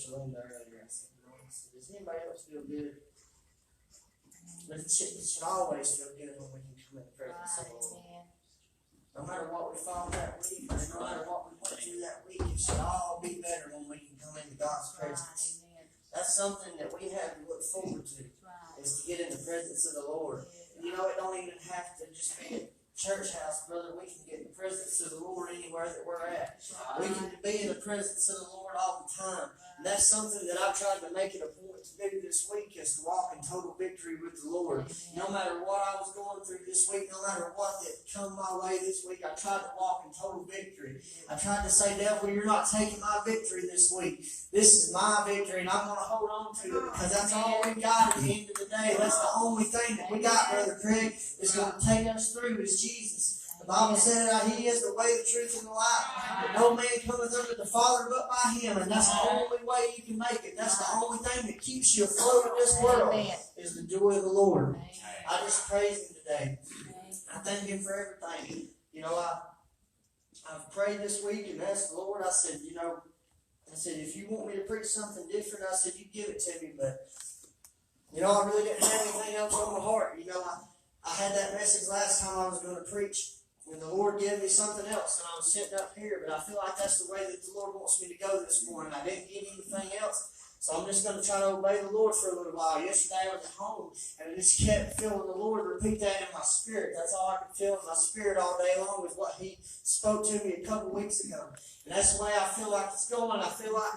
Sister Linda earlier. I said, does anybody else feel good? But it should always feel good when we can come in the presence of the Lord. No matter what we found that week, or no matter what we went through that week, it should all be better when we can come into God's presence. That's something that we have to look forward to, is to get in the presence of the Lord. And you know, it don't even have to just be a church house, brother. We can get in the presence of the Lord anywhere that we're at. We can be in the presence of the Lord all the time. And that's something that I've tried to make it a point to do this week, is to walk in total victory with the Lord. No matter what I was going through this week, no matter what that come my way this week, I tried to walk in total victory. I tried to say, devil, you're not taking my victory this week. This is my victory, and I'm going to hold on to it, because that's all we got at the end of the day. That's the only thing that we got, Brother Craig, is going to take us through is Jesus. The Bible said that He is the way, the truth, and the life. That no man cometh unto the Father but by Him. And that's the only way you can make it. That's the only thing that keeps you afloat in this world, is the joy of the Lord. I just praise Him today. I thank Him for everything. You know, I've prayed this week and asked the Lord. I said, if you want me to preach something different, I said, you give it to me. But, I really didn't have anything else on my heart. I had that message last time I was going to preach. And the Lord gave me something else, and I was sitting up here, but I feel like that's the way that the Lord wants me to go this morning. I didn't get anything else, so I'm just going to try to obey the Lord for a little while. Yesterday I was at home, and I just kept feeling the Lord repeat that in my spirit. That's all I could feel in my spirit all day long, was what He spoke to me a couple weeks ago. And that's the way I feel like it's going. I feel like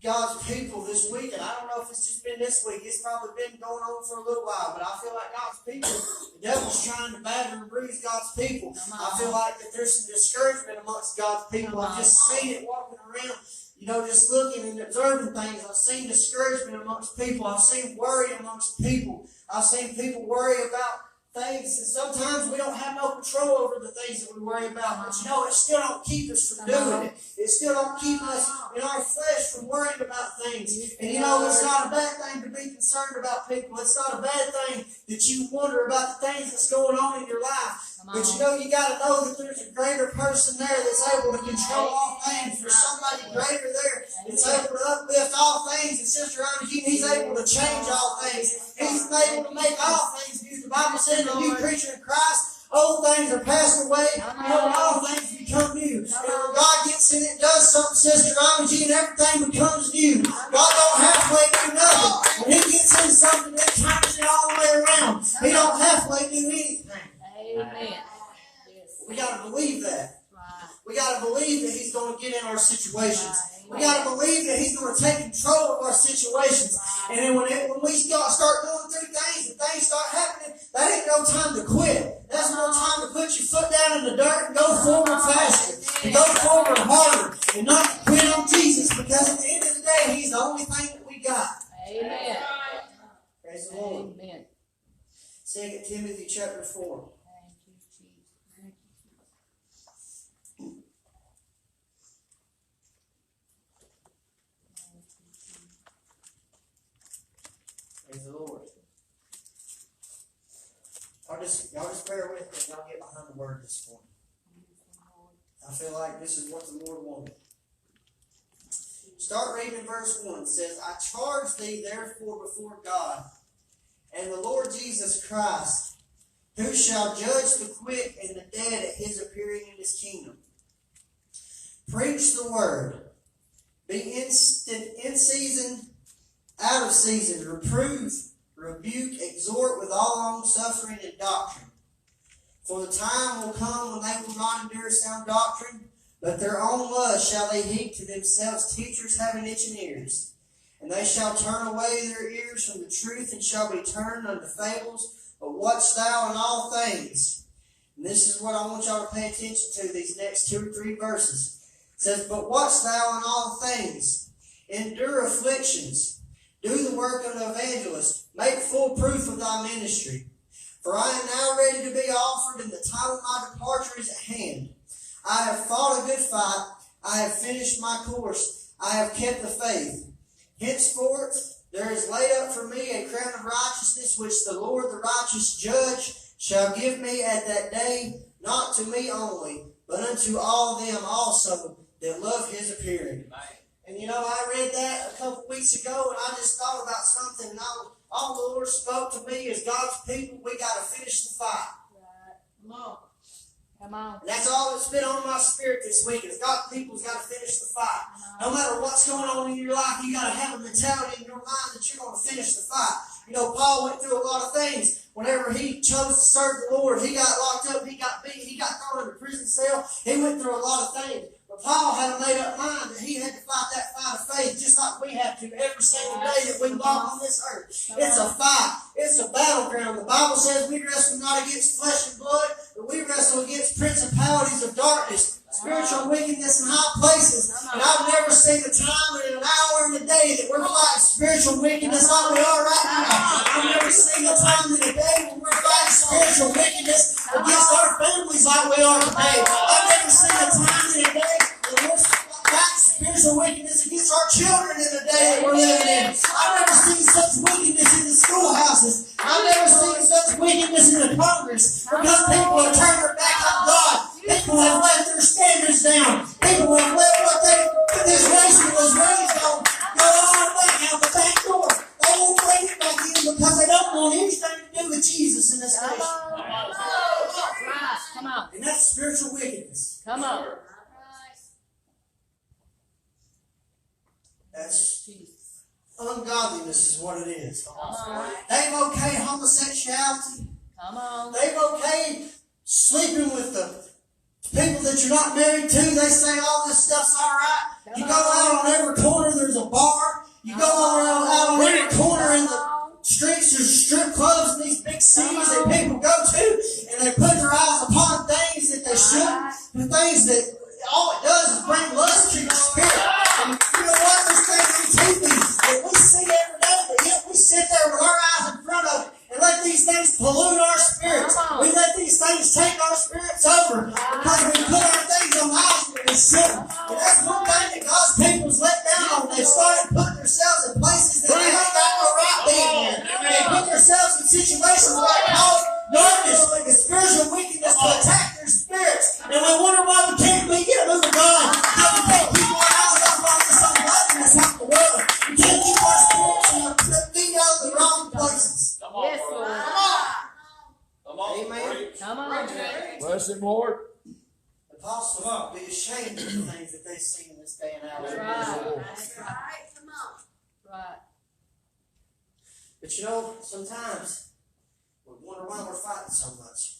God's people this week, and I don't know if it's just been this week, it's probably been going on for a little while, but I feel like God's people, the devil's trying to batter and bruise God's people. I feel like that there's some discouragement amongst God's people. I've just seen it walking around, just looking and observing things. I've seen discouragement amongst people. I've seen worry amongst people. I've seen people worry about things, and sometimes we don't have no control over the things that we worry about, but it still don't keep us from doing it. It still don't keep us in our flesh from worrying about things. And it's not a bad thing to be concerned about people. It's not a bad thing that you wonder about the things that's going on in your life. But you got to know that there's a greater person there that's able to control all things. There's somebody greater there that's able to uplift all things. And Sister Ernestine, He's able to change all things. He's able to make all things new. The Bible says, a new creature in Christ, old things are passed away, all things become new. And when God gets in it, does something, Sister Ernestine, and everything becomes new. God don't halfway do nothing. When He gets in something, He turns it all the way around. He don't halfway do anything. Amen. We got to believe that. We got to believe that He's going to get in our situations. We got to believe that He's going to take control of our situations. And then when we start going through things and things start happening, that ain't no time to quit. That's no time to put your foot down in the dirt and go forward faster. And go forward harder. And not quit on Jesus. Because at the end of the day, He's the only thing that we got. Amen. Praise the Lord. Amen. 2 Timothy chapter 4. Praise the Lord. Y'all just bear with me and y'all get behind the word this morning. I feel like this is what the Lord wanted. Start reading in verse 1. It says, I charge thee therefore before God and the Lord Jesus Christ, who shall judge the quick and the dead at His appearing in His kingdom. Preach the word. Be instant, in season, out of season, reprove, rebuke, exhort with all long suffering and doctrine. For the time will come when they will not endure sound doctrine, but their own lust shall they heap to themselves teachers having itching ears. And they shall turn away their ears from the truth and shall be turned unto fables. But watch thou in all things. And this is what I want y'all to pay attention to, these next 2 or 3 verses. It says, but watch thou in all things. Endure afflictions. Do the work of an evangelist. Make full proof of thy ministry. For I am now ready to be offered, and the time of my departure is at hand. I have fought a good fight. I have finished my course. I have kept the faith. Henceforth there is laid up for me a crown of righteousness, which the Lord the righteous judge shall give me at that day, not to me only, but unto all them also that love His appearing. And And you know, I read that a couple weeks ago, and I just thought about something, and all the Lord spoke to me as God's people, we got to finish the fight. Right. Come on. Come on. And that's all that's been on my spirit this week, is God's people's got to finish the fight. No matter what's going on in your life, you got to have a mentality in your mind that you're going to finish the fight. You know, Paul went through a lot of things. Whenever he chose to serve the Lord, he got locked up, he got beat, he got thrown in a prison cell. He went through a lot of things. But Paul had a made-up mind that he had to fight that fight of faith just like we have to every single day that we walk on this earth. It's a fight. It's a battleground. The Bible says we wrestle not against flesh and blood, but we wrestle against principalities of darkness, spiritual wickedness in high places. And I've never seen a time in an hour in a day that we're fighting spiritual wickedness like we are right now. I've never seen a time in a day when we're fighting spiritual wickedness against our families like we are today. I've never seen a time in a day that we're fighting spiritual wickedness against our children in the day that we're living in. I've never seen such wickedness in the schoolhouses. I've never seen such wickedness in the Congress, because people have turned their back on God. People have let their standards down. People have let what this nation was raised on go on back out the back door. They won't bring it back in because they don't want anything to do with Jesus in this nation. Right. Come on. And that's spiritual wickedness. Come on. That's ungodliness is what it is. Come on. They've okayed homosexuality. Come on. They've okayed sleeping with the people that you're not married to. They say all this stuff's all right. You go out on every corner, there's a bar. You go out on every corner in the streets, there's strip clubs in these big cities that people go to, and they put their eyes upon things that they shouldn't, the things that all it does is bring lust to your spirit. And you know what? There's things on TV that we see every day, but yet we sit there with our eyes in front of it and let these things pollute our spirits. We let these things take our spirits over because we put our things on ice when we shouldn't. And that's one thing that God's people's let down on. They've started putting themselves in places that they ain't got no right being in. They put themselves in situations that cause darkness and spiritual wickedness to attack their spirits. And we wonder why we can't get a move of God. How we can't keep our eyes up on this ungodliness out the world. We can't keep our spirits from being out of the wrong places. Yes, Lord. Come on. Amen. Come on. Bless him, Lord. The apostles would be ashamed of the things that they see in this day and hour. That's right. That's right. Come on. Right. But you know, sometimes we wonder why we're fighting so much.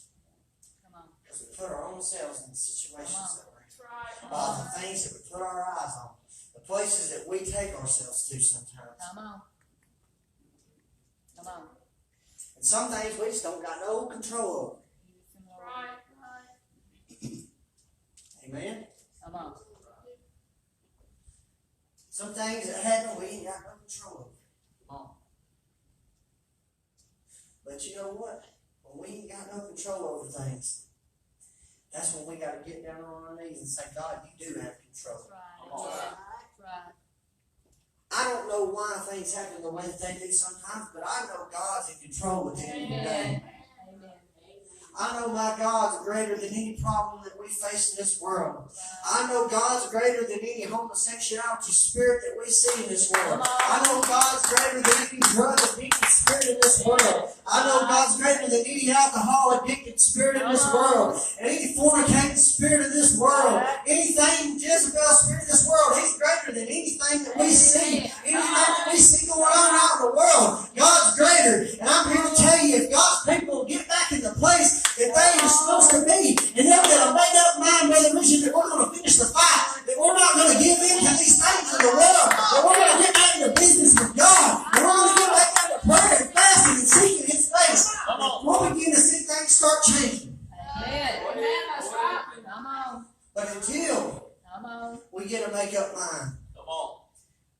Come on. Because we put our own selves in situations that we're in. Come All the things that we put our eyes on. The places that we take ourselves to sometimes. Come on. Come on. And some things we just don't got no control over. Amen? Come on. Some things that happen we ain't got no control over. Come on. But you know what? When we ain't got no control over things, that's when we got to get down on our knees and say, God, you do have control. Right. Right. I don't know why things happen the way that they do sometimes, but I know God's in control at the end of the day. I know my God's greater than any problem that we face in this world. I know God's greater than any homosexuality spirit that we see in this world. I know God's greater than any drug addicted spirit in this world. I know God's greater than any alcohol addicted spirit in this world. And any fornicating spirit in this world. Anything Jezebel spirit in this world. He's greater than anything that we see. Anything that we see going on out in the world. God's greater. And I'm here to tell you, if God's people get back in the place that they are supposed to be, and they'll get a made up mind, Brother Richard, that we're going to finish the fight, that we're not going to give in to these things of the world, that we're going to get back into business with God, and we're going to get back into prayer and fasting and seeking His face, we'll begin to see things start changing. Amen. That's right. Come on. But until Come on. we get a make up mind, Come on.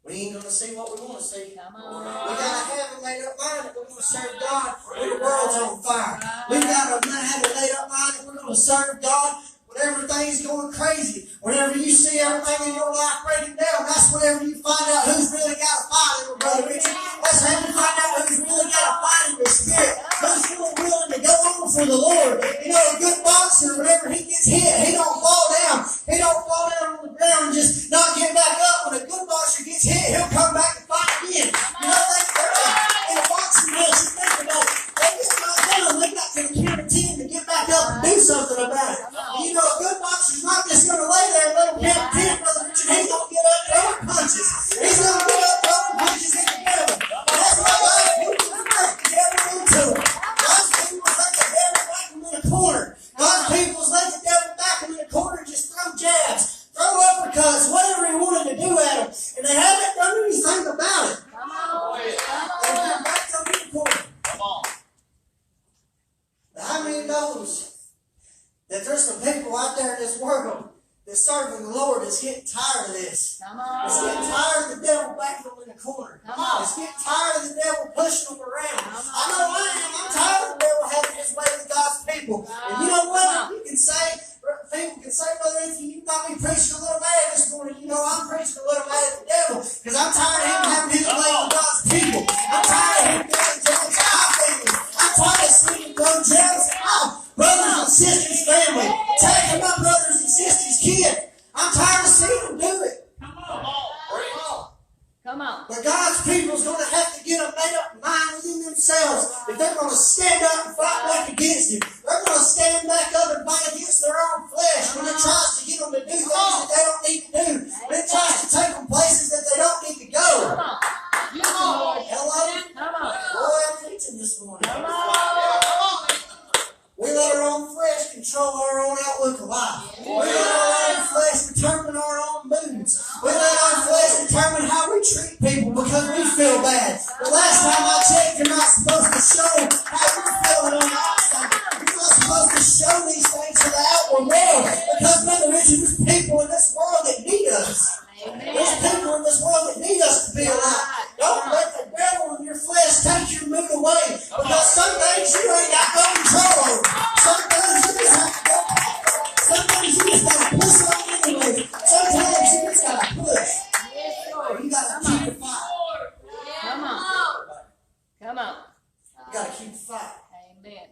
we ain't going to see what we want to see. Come We on. got to have a made up mind that we're going to serve God when the world's on fire. We got to have a made up mind that we're going to serve God when everything's going crazy. Whenever you see everything in your life breaking down, that's whenever you find out who's really got a fight in your brother Richard. That's how you find out who's really got a fight in your spirit. Who's really willing to go on for the Lord. You know, a good boxer, whenever he gets hit, he don't fall down. He don't fall down on the ground and just not get back up. When a good boxer something about it. You know, a good boxer's not just going to lay there and let him count 10, Brother Richard. He's going to get up throwing punches. He's going to get up throwing punches at the devil. And that's why God's people let the devil into it. God's people let the devil back him in a corner. God's people let the devil back him in a corner and just throw jabs, throw uppercuts, whatever he wanted to do at him. And they haven't done anything about it. Come on. They've been back up in the corner. Come on. How many knows that there's some people out there in this world that's serving the Lord that's getting tired of this? Come It's on. getting tired of the devil backing them in the corner. Come on. It's getting tired of the devil pushing them around. Come on. I know I am. I'm tired of the devil having his way with God's people. And you know what? You can say, people can say, Brother Anthony, you got me preaching a little mad this morning. You know, I'm preaching a little mad at the devil because I'm tired of him having his way with God's people. I'm tired of him being jealous of our family. I'm tired of seeing him go jealous of our brothers and sisters' family, taking my brothers and sisters' kids. I'm tired of seeing him do it. Come on. Bring it on. Come on. But God's people is going to have to get a made-up mind within themselves. If they're going to stand up and fight back against Him, they're going to stand back up and fight against their own flesh when it tries to get them to do things that they don't need to do. When it tries to take them places that they don't need to go. Come on. Come on. Hello? Come on. Boy, I'm teaching this morning. Come on. We let our own flesh control our own outlook of life. We let our own flesh determine our own moods. We let our flesh determine how we treat people because we feel bad. The last time I checked, you're not supposed to show how you're feeling on the outside. You're not supposed to show these things to the outward world because, Brother Richard, there's people in this world that need us. There's people in this world that need us to be alive. Don't let the devil and your flesh take your mood away because some things you ain't got no control over. Some things you just have to go. Some things you just got to push on anyway. Sometimes you just got to push. You got to keep the fight. Come on. Come on. You got to keep the fight. Amen.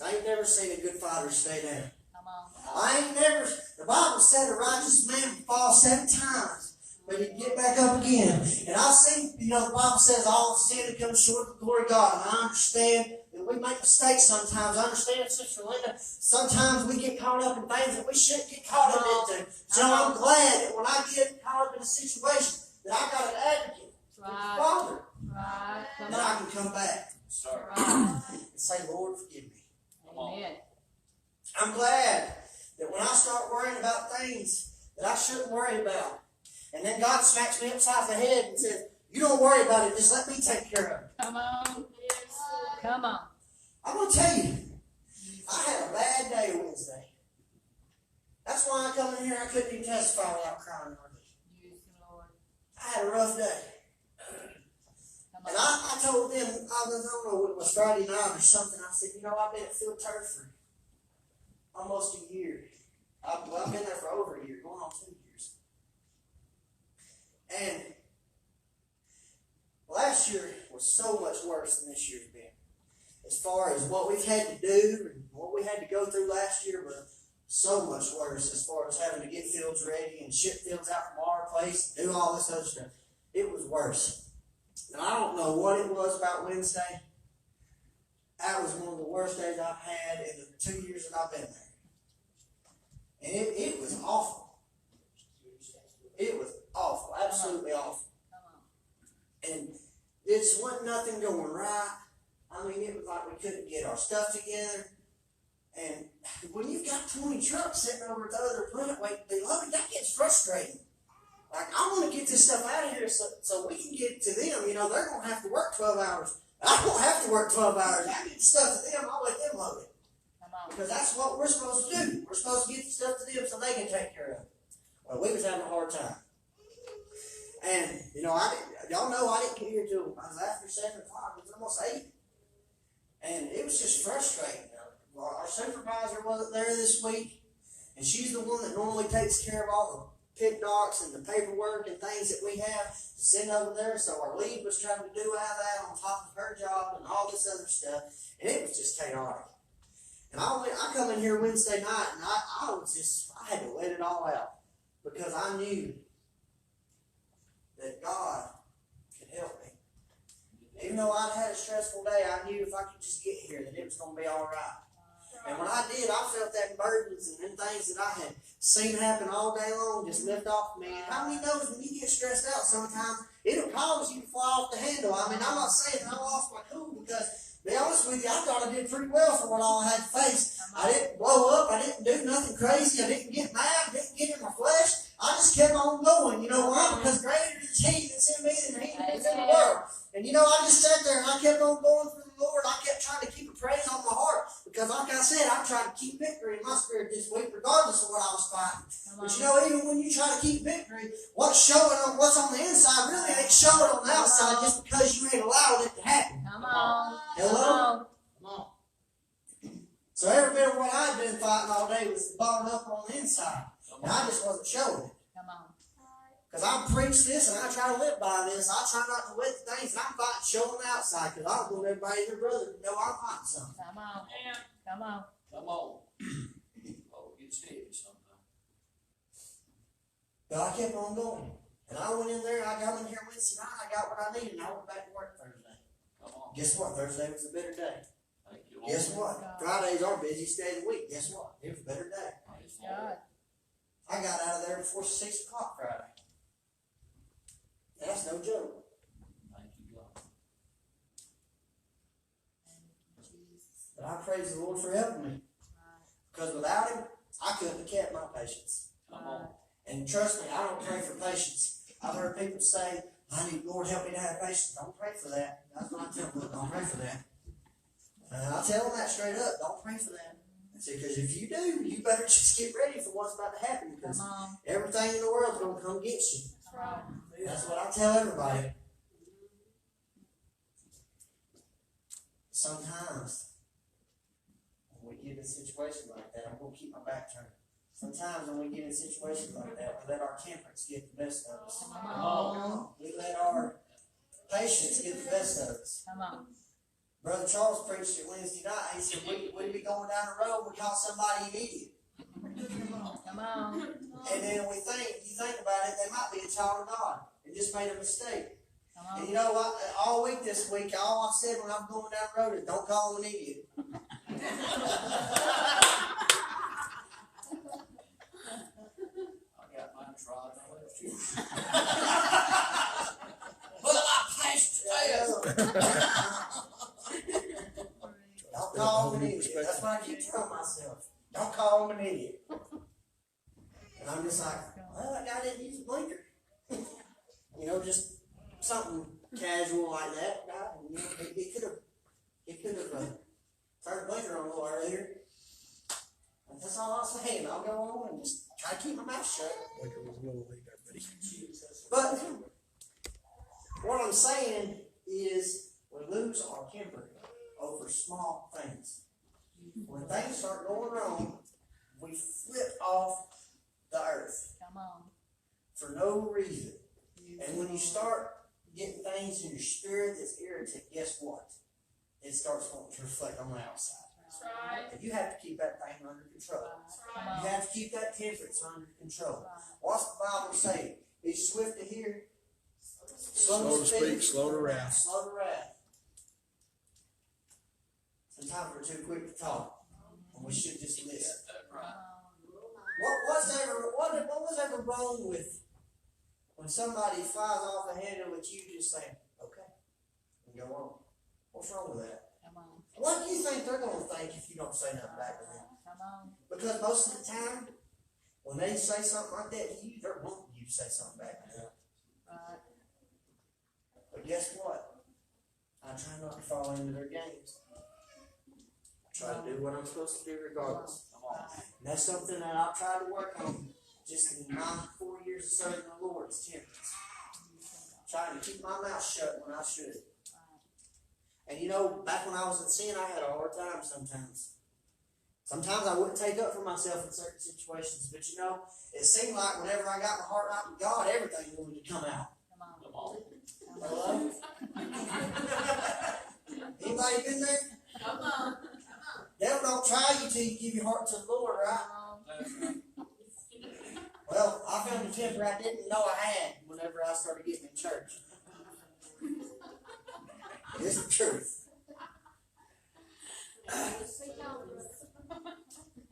I ain't never seen a good fighter stay down. Come on. I ain't never, the Bible said a righteous man would fall 7 times, but he'd get back up again. And I've seen, you know, the Bible says all sin that comes short of the glory of God. And I understand that we make mistakes sometimes. I understand, Sister Linda, sometimes we get caught up in things that we shouldn't get caught up into. So I'm glad that when I get caught up in a situation, that I got an advocate, Right. Father, Right. Come that I on. can come back Right. and say, Lord, forgive me. Amen. I'm glad that when I start worrying about things that I shouldn't worry about, and then God smacks me upside the head and says, you don't worry about it, just let me take care of it. Come on. Come on. I'm going to tell you, I had a bad day Wednesday. That's why I come in here, I couldn't even testify without crying. Use the Lord. I had a rough day. Come And on. I told them, I don't know, it was Friday night or something, I said, you know, I've been at Field Turf for almost a year. I've been there for over a year, going on 2 years. And last year was so much worse than this year's been. As far as what we've had to do and what we had to go through last year was so much worse as far as having to get fields ready and ship fields out from our place and do all this other stuff. It was worse. And I don't know what it was about Wednesday. That was one of the worst days I've had in the 2 years that I've been there. And it was awful. It was awful, absolutely awful. And it just wasn't nothing going right. I mean, it was like we couldn't get our stuff together. And when you've got 20 trucks sitting over at the other plant waiting to be loaded, that gets frustrating. Like, I want to get this stuff out of here so we can get to them. You know, they're going to have to work 12 hours. I don't have to work 12 hours. I get the stuff to them, I'll let them load it. Because that's what we're supposed to do. We're supposed to get the stuff to them so they can take care of it. Well, we was having a hard time. And, you know, y'all know I didn't get here till I was after 7 o'clock. It was almost 8. And it was just frustrating. Well, our supervisor wasn't there this week. And she's the one that normally takes care of all the pit docs and the paperwork and things that we have to send over there. So our lead was trying to do all that on top of her job and all this other stuff. And it was just chaotic. And I come in here Wednesday night and I had to let it all out. Because I knew that God could help me. Even though I'd had a stressful day, I knew if I could just get here that it was going to be all right. And when I did, I felt that burdens and them things that I had seen happen all day long just lift off me. And how many knows when you get stressed out sometimes, it'll cause you to fly off the handle. I mean, I'm not saying I lost my cool because, to be honest with you, I thought I did pretty well for what all I had to face. I didn't blow up. I didn't do nothing crazy. I didn't get mad. I didn't get in my flesh. I just kept on going. You know why? Because greater is He that's in me than he that's in the world. And you know, I just sat there and I kept on going for the Lord. I kept trying to keep a praise on my heart because, like I said, I'm trying to keep victory in my spirit this week, regardless of what I was fighting. But you know, even when you try to keep victory, what's on the inside really ain't showing on the outside just because you ain't allowing it to happen. Come on. Hello? Come on. So every bit of what I'd been fighting all day was bottled up on the inside. And I just wasn't showing it. Come on. Because I preach this and I try to live by this. I try not to let the things that I'm fighting show on the outside because I don't want everybody and their brother to know I'm fighting something. Come on. Come on. Come on. Oh, it gets heavy sometimes. But I kept on going. And I went in there, I got in here Wednesday night, I got what I needed, and I went back to work Thursday. Come on. Guess what? Thursday was a better day. Thank you, Lord. Guess what? Friday's our busiest day of the week. Guess what? It was a better day. Praise the Lord. God. I got out of there before 6 o'clock Friday. That's no joke. Thank you, God. Jesus. But I praise the Lord for helping me. Because without Him, I couldn't have kept my patience. Come on. And trust me, I don't pray for patience. I've heard people say, I need Lord help me to have patience. Don't pray for that. That's what I tell them. Don't pray for that. And I tell them that straight up. Don't pray for that. I say, because if you do, you better just get ready for what's about to happen. Because Come on. everything in the world is going to come against you. Come on. That's what I tell everybody. Sometimes, when we get in a situation like that, I'm going to keep my back turned. Sometimes when we get in situations like that, we let our temperance get the best of us. Come on. We let our patience get the best of us. Come on. Brother Charles preached it Wednesday night. He said, we'd be going down the road, we call somebody an idiot. Come on. And then you think about it, they might be a child of God and just made a mistake. Come And on. you know what? All week this week, all I said when I'm going down the road is, don't call them an idiot. I got mine tried. I left you. Well, I passed the test. Don't call them an idiot. That's what I keep telling myself. Don't call them an idiot. And I'm just like, well, that guy didn't use a blinker. You know, just something casual like that. You know, he could have turned the blinker on a little earlier. And that's all I'm saying. I'll go on and just try to keep my mouth shut. Blinker was a little late there, buddy. But what I'm saying is we lose our temper over small things. When things start going wrong, we flip off the earth Come on. for no reason. And when you start getting things in your spirit that's irritant, guess what? It starts wanting to reflect on the outside. And you have to keep that thing under control. Come You on. have to keep that temperance under control. What's the Bible say? Be swift to hear, slow to speak, slow to wrath. slow to wrath. Sometimes we're too quick to talk, and we should just listen. That's right. What was ever wrong with when somebody flies off the handle with you just saying, okay, and go on? What's wrong with that? Come on. What do you think they're going to think if you don't say nothing back to them? Come on. Because most of the time, when they say something like that to you, they're wanting you to say something back to them. Right. But guess what? I try not to fall into their games. I try to do what I'm supposed to do regardless. Come on. And that's something that I've tried to work on just in my 4 years of serving the Lord is temperance. Trying to keep my mouth shut when I should. And you know, back when I was in sin, I had a hard time sometimes. Sometimes I wouldn't take up for myself in certain situations, but you know, it seemed like whenever I got my heart right with God, everything wanted to come out. Come on. Come on. Hello? Anybody been there? Come on. Devil don't try you till you give your heart to the Lord, right? That's right. Well, I found a temper I didn't know I had whenever I started getting in church. It's the truth.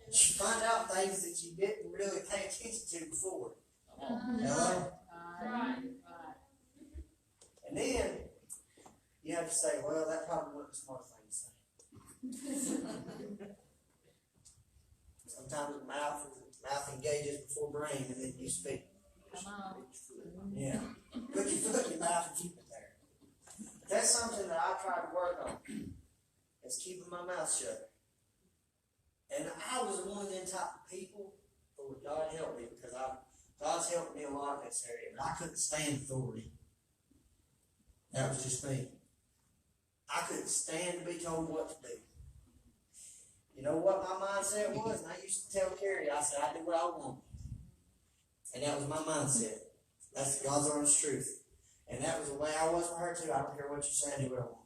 You find out things that you didn't really pay attention to before. Hello? Right. And then you have to say, well, that probably wasn't a smart thing to say. Sometimes the mouth engages before brain, and then you speak. Come on. Yeah. Put your foot in your mouth and keep it there. That's something that I try to work on. Is keeping my mouth shut. And I was one of them type of people, but God helped me because God's helped me a lot in this area. But I couldn't stand authority. That was just me. I couldn't stand to be told what to do. You know what my mindset was? And I used to tell Carrie, I said, I do what I want. And that was my mindset. That's God's honest truth. And that was the way I was for her too. I don't care what you say, I do what I want.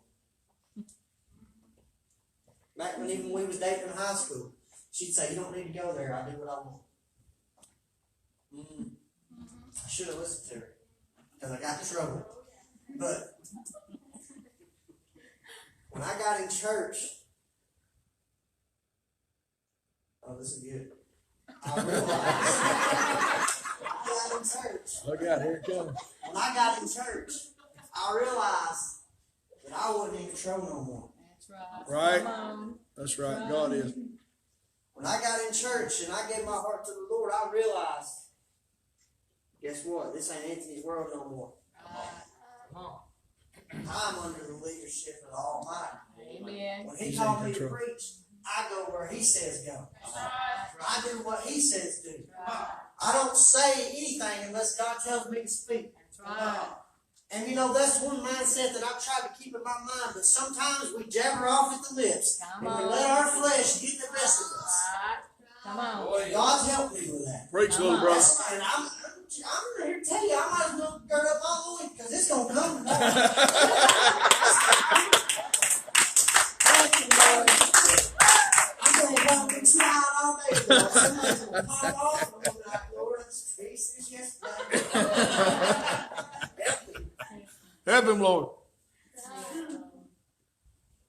Back when even we was dating in high school, she'd say, you don't need to go there, I do what I want. I should have listened to her, because I got in trouble. But when I got in church, oh, this is good. I realized I got in church. Look out, here it comes. When I got in church, I realized that I wasn't in control no more. That's Right. Come on. That's right. God is. When I got in church and I gave my heart to the Lord, I realized, guess what? This ain't Anthony's world no more. I'm under the leadership of the Almighty. Amen. When He He's called in me to control. preach, I go where He says go. Right. I do what He says do. Right. I don't say anything unless God tells me to speak. That's right. And you know, that's one mindset that I've tried to keep in my mind, but sometimes we jabber off at the lips Come and we on. let our flesh get the best of us. Right. Come on. Boy, God's helped me with that. Preach, Come little on. brother. That's, and I'm here to tell you, I might as well gird up my loins because it's going to come tonight. Thank you, Lord. I'm going to walk and slide all day, Lord. Somebody's going to pop off and I'm going to be like, Lord, this peace is yesterday. Help him, Lord.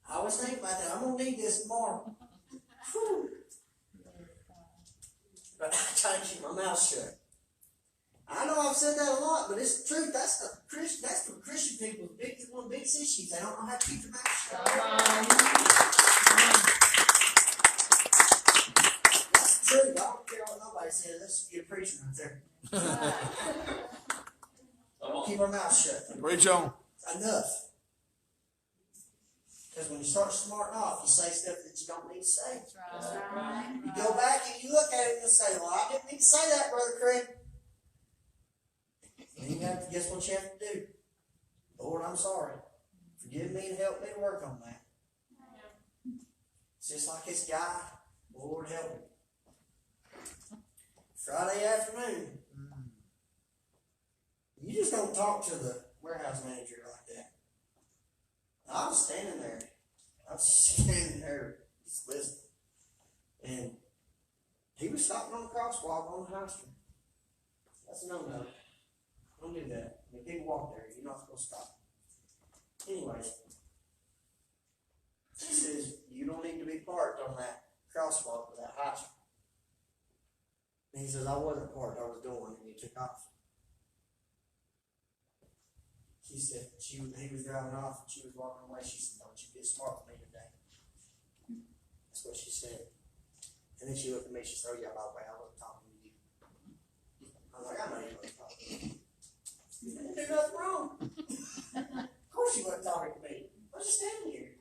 I always think about that. I'm going to need this tomorrow. Whew. But I try to keep my mouth shut. I know I've said that a lot, but it's the truth. That's the Christian people's biggest one of the biggest issues. They don't know how to keep their mouth shut. Come on. That's the truth. I don't care what nobody says. That's a good preaching right there. come on. Keep our mouth shut. Preach on. Enough. Because when you start smarting off, you say stuff that you don't need to say. That's right. You go back and you look at it and you say, well, I didn't need to say that, Brother Craig. And you have to, guess what you have to do? Lord, I'm sorry. Forgive me and help me to work on that. It's just like this guy. Lord, help me. Friday afternoon, you just don't talk to the warehouse manager like that. I was standing there. I was standing there just listening. And he was stopping on the crosswalk on the high street. That's a no-no. Don't do that. When people walk there, you're not supposed to stop. Anyways, he says, you don't need to be parked on that crosswalk with that high street. And he says, I wasn't parked, I was going, and he took off. She said, he was driving off and she was walking away. She said, don't you get smart with me today. That's what she said. And then she looked at me, she said, oh yeah, by the way, I wasn't talking to you. I was like, I know you wasn't talking to me. You didn't do nothing wrong. Of course you wasn't talking to me. I was just standing here.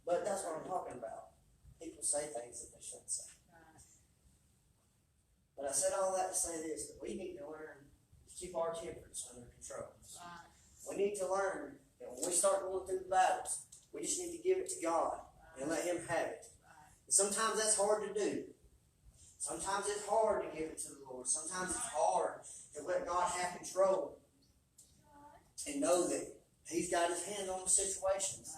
But that's what I'm talking about. People say things that they shouldn't say. But I said all that to say this, that we need to learn to keep our tempers under control. We need to learn that when we start going through the battles, we just need to give it to God and let Him have it. And sometimes that's hard to do. Sometimes it's hard to give it to the Lord. Sometimes it's hard to let God have control and know that He's got His hand on the situations.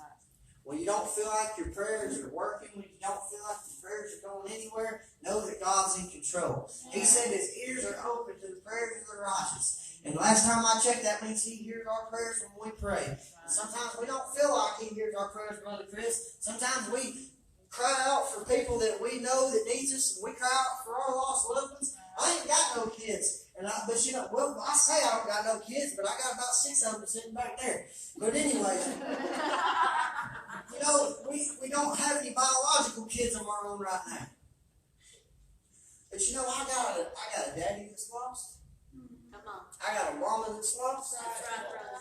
When you don't feel like your prayers are working, when you don't feel like your prayers are going anywhere, know that God's in control. He said His ears are open to the prayers of the righteous. And Last time I checked, that means He hears our prayers when we pray. And sometimes we don't feel like He hears our prayers, Brother Chris. Sometimes we cry out for people that we know that needs us, and we cry out for our lost loved ones. I ain't got no kids. But you know, well, I say I don't got no kids, but I got about 6 of them sitting back there. But anyway, you know, we don't have any biological kids of our own right now. But you know, I got a daddy that's lost. Come on. I got a mama that's lost. That's right, brother.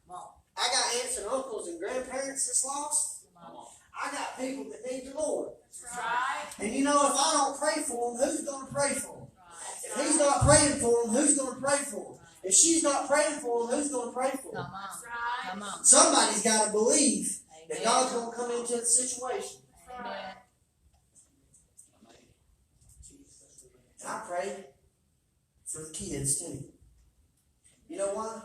Come on. I got aunts and uncles and grandparents that's lost. Come on. I got people that need the Lord. That's right. And you know, if I don't pray for them, who's going to pray for them? Right. If he's not praying for them, who's going to pray for them? If she's not praying for them, who's going to pray for them? Come on. That's right. Come on. Somebody's got to believe that Amen. God's going to come into the situation. Amen. And I pray for the kids too. You know why?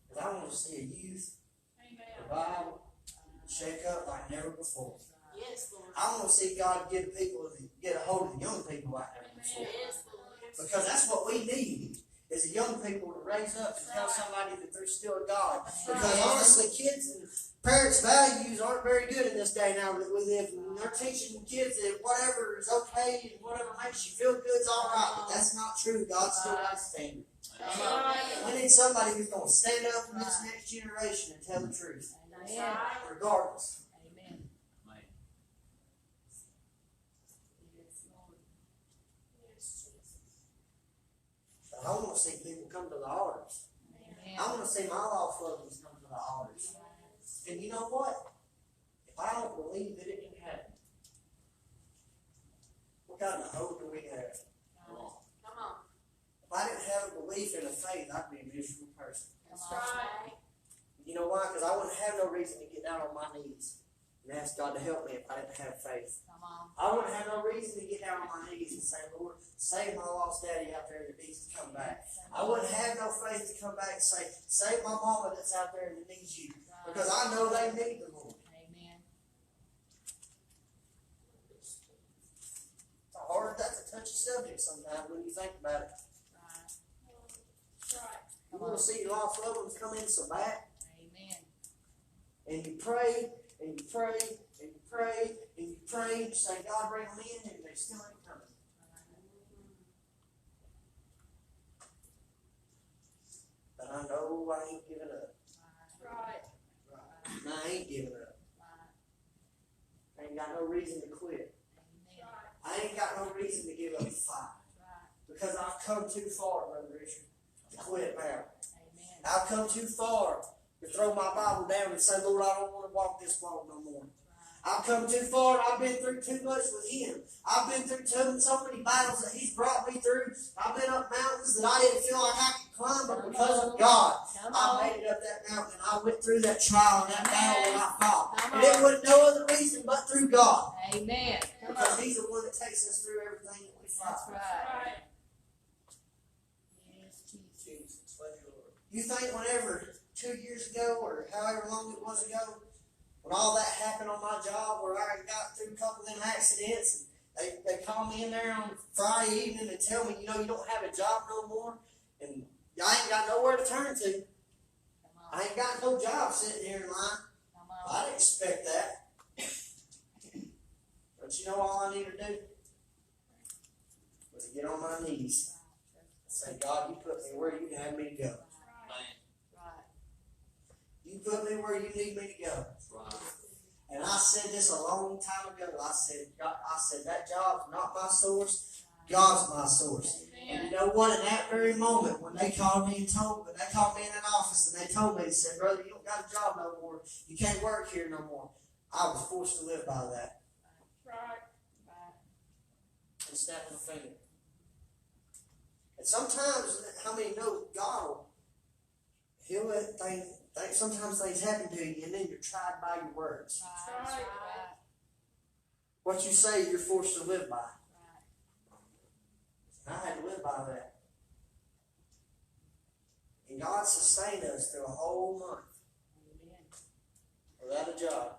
Because I want to see a youth revival shake up like never before. Yes, Lord. I want to see God get a hold of the young people like never before. Yes, Lord. Because that's what we need, is the young people to raise up and tell somebody that there's still a God. Because honestly, kids and parents' values aren't very good in this day now that we live in. They're teaching kids that whatever is okay and whatever makes you feel good is all right. But that's not true. God still has a standard. We need somebody who's going to stand up in this next generation and tell the truth, Amen. regardless. Amen. But I want to see people come to the altars. Amen. I want to see my lost loved ones come to the altars. And you know what? If I don't believe that it can happen, what kind of hope do we have? Come on. If I didn't have a belief in a faith, I'd be a miserable person. That's right. You know why? Because I wouldn't have no reason to get down on my knees and ask God to help me if I didn't have faith. Come on. I wouldn't have no reason to get down on my knees and say, Lord, save my lost daddy out there that needs to come back. I wouldn't have no faith to come back and say, save my mama that's out there that needs you. Because I know they need the Lord. Amen. That's a touchy subject sometimes when you think about it. Right. You want to see your lost loved ones come in so bad, Amen. and you pray, and you pray, and you pray, and you pray, and you say, God, bring them in, and they still ain't coming. But I know I ain't giving up. Right. And I ain't giving up. I ain't got no reason to quit. Amen. I ain't got no reason to give up the fight. Because I've come too far, Brother Richard, to quit now. Amen. I've come too far to throw my Bible down and say, Lord, I don't want to walk this walk no more. I've come too far. I've been through too much with Him. I've been through so many battles that He's brought me through. I've been up mountains that I didn't feel like I could climb, but because of God, I made it up that mountain. I went through that trial and that battle and I fought. And it wasn't no other reason but through God. Amen. Because He's the one that takes us through everything that we fight. That's right. Yes, Jesus. You think whenever 2 years ago or however long it was ago, when all that happened on my job, where I got through a couple of them accidents, and they call me in there on Friday evening and tell me, you know, you don't have a job no more, and I ain't got nowhere to turn to. I ain't got no job sitting here in line. I didn't expect that. But you know all I need to do? Was to get on my knees and say, God, you put me where you had me to go. You put me where you need me to go. And I said this a long time ago. I said that job's not my source. God's my source. And you know what? In that very moment, when they called me in that office and they told me, they said, brother, you don't got a job no more. You can't work here no more. I was forced to live by that. And snapping a finger. And sometimes, how many know God He'll let sometimes things happen to you and then you're tried by your words. Right. What you say, you're forced to live by. And I had to live by that. And God sustained us through a whole month without a job.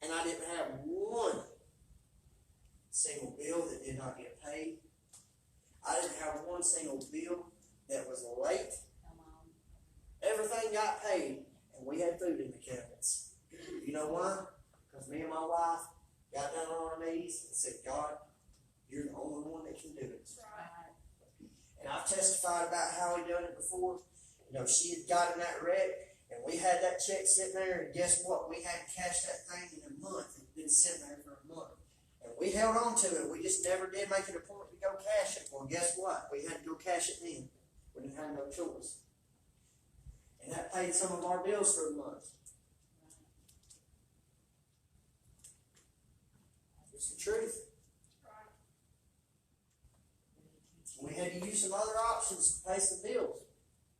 And I didn't have one single bill that did not get paid. I didn't have one single bill that was late. Come on. Everything got paid, and we had food in the cabinets. You know why? Because me and my wife got down on our knees and said, God, you're the only one that can do it. That's right. And I've testified about how he done it before. You know, she had got in that wreck, and we had that check sitting there, and guess what? We hadn't cashed that thing in a month. It had been sitting there for a month. And we held on to it. We just never did make it a point to go cash it. Well, guess what? We had to go cash it then. We didn't have no choice. And that paid some of our bills for the month. It's the truth. Right. We had to use some other options to pay some bills.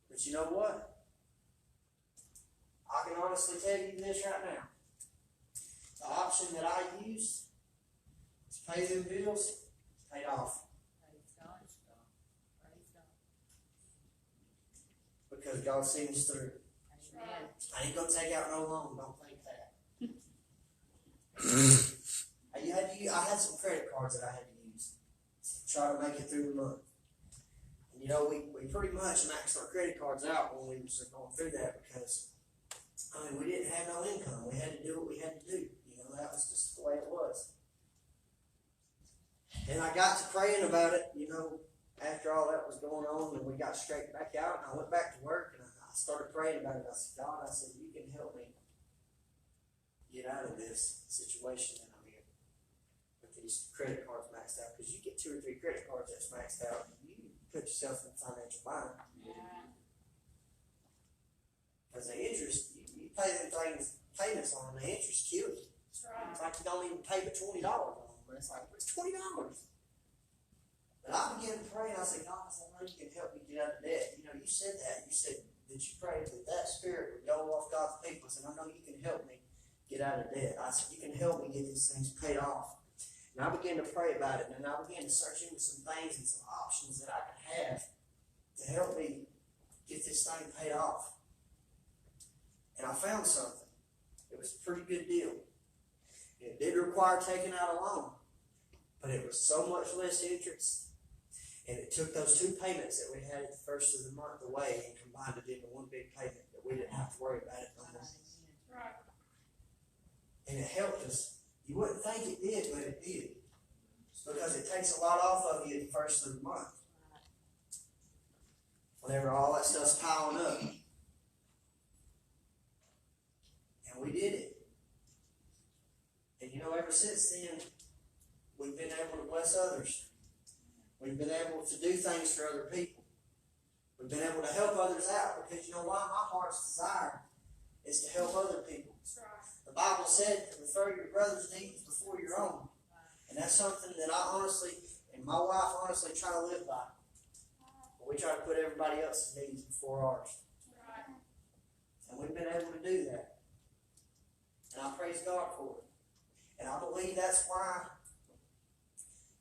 But you know what? I can honestly tell you this right now. The option that I used to pay them bills paid off. Praise God. Praise God. Because God seen us through. Amen. I ain't gonna take out no loan, don't think that. I had some credit cards that I had to use to try to make it through the month. And you know, we pretty much maxed our credit cards out when we was going through that because, I mean, we didn't have no income. We had to do what we had to do. You know, that was just the way it was. And I got to praying about it, you know, after all that was going on, and we got straight back out, and I went back to work, and I started praying about it. I said, God, I said, you can help me get out of this situation that I'm in with these credit cards maxed out. Because you get 2 or 3 credit cards that's maxed out, you put yourself in financial bind. Yeah. Because the interest, you pay them things, payments on them, the interest kills you. That's right. It's like you don't even pay but $20 on them. But it's like, it's $20. But I began to pray, and I said, God, I said, I know you can help me get out of debt. You know, you said that. You said that you prayed that that spirit would go off God's people. I said, I know you can help me get out of debt. I said, you can help me get these things paid off. And I began to pray about it, and I began to search into some things and some options that I could have to help me get this thing paid off. And I found something. It was a pretty good deal. It did require taking out a loan, but it was so much less interest. And it took those 2 payments that we had at the first of the month away and combined it into one big payment that we didn't have to worry about it no more. Right. And it helped us. You wouldn't think it did, but it did. It's because it takes a lot off of you at the first of the month. Whenever all that stuff's piling up. And we did it. And you know, ever since then, we've been able to bless others. We've been able to do things for other people. We've been able to help others out because you know why? My heart's desire is to help other people. That's right. The Bible said to refer your brother's needs before your own. And that's something that I honestly, and my wife honestly try to live by. But we try to put everybody else's needs before ours. Right. And we've been able to do that. And I praise God for it. And I believe that's why,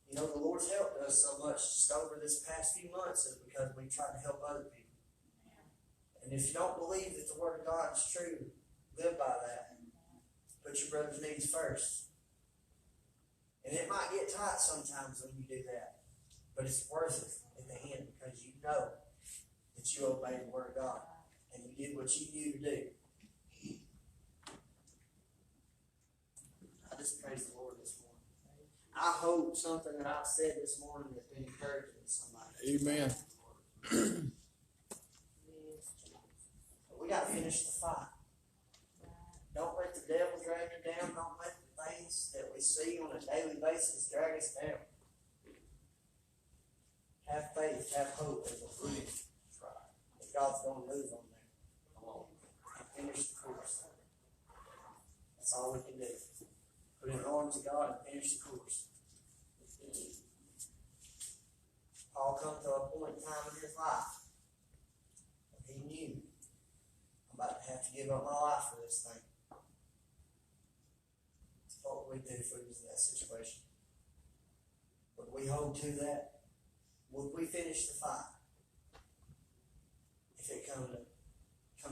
you know, the Lord's helped us so much just over this past few months is because we try to help other people. And if you don't believe that the Word of God is true, live by that. Put your brother's needs first. And it might get tight sometimes when you do that. But it's worth it in the end because you know that you obeyed the Word of God. And you did what you knew to do. I just praise the Lord this morning. I hope something that I've said this morning has been encouraging to somebody. Amen. But we got to finish the fight. Don't let the devil drag you down. Don't let the things that we see on a daily basis drag us down. Have faith, have hope, and believe that God's going to move on there. Come on. Finish the course. That's all we can do. Put in the arms of God and finish the course. Paul come to a point in time in his life when he knew I'm about to have to give up my life for this thing. What would we do if we was in that situation? Would we hold to that? Would we finish the fight? If it come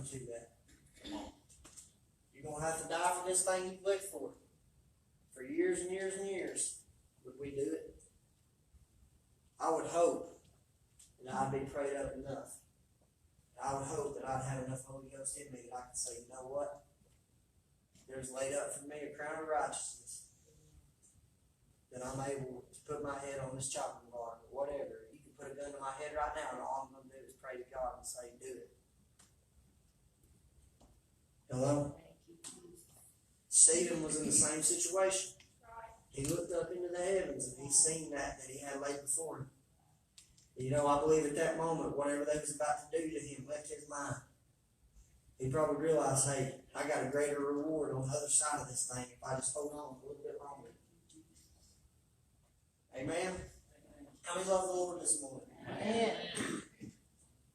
to that. You're going to have to die for this thing you've looked for years and years and years. Would we do it? I would hope that that I'd be prayed up enough. I would hope that I'd have enough Holy Ghost in me that I could say, you know what? There's laid up for me a crown of righteousness. That I'm able to put my head on this chopping block or whatever. You can put a gun to my head right now and all I'm going to do is pray to God and say, do it. Hello? Stephen was in the same situation. He looked up into the heavens and he seen that he had laid before him. You know, I believe at that moment, whatever they was about to do to him left his mind. He probably realized, hey, I got a greater reward on the other side of this thing if I just hold on a little bit longer. Amen? How many love the Lord this morning? Amen.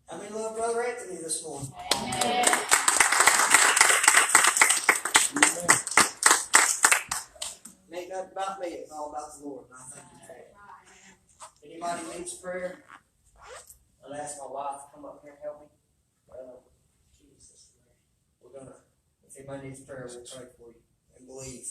How many love Brother Anthony this morning? Amen. It ain't nothing about me, it's all about the Lord, and I thank you for it. Anybody needs prayer? I'll ask my wife to come up here and help me. Jesus, we're gonna, if anybody needs prayer, we'll pray for you and believe.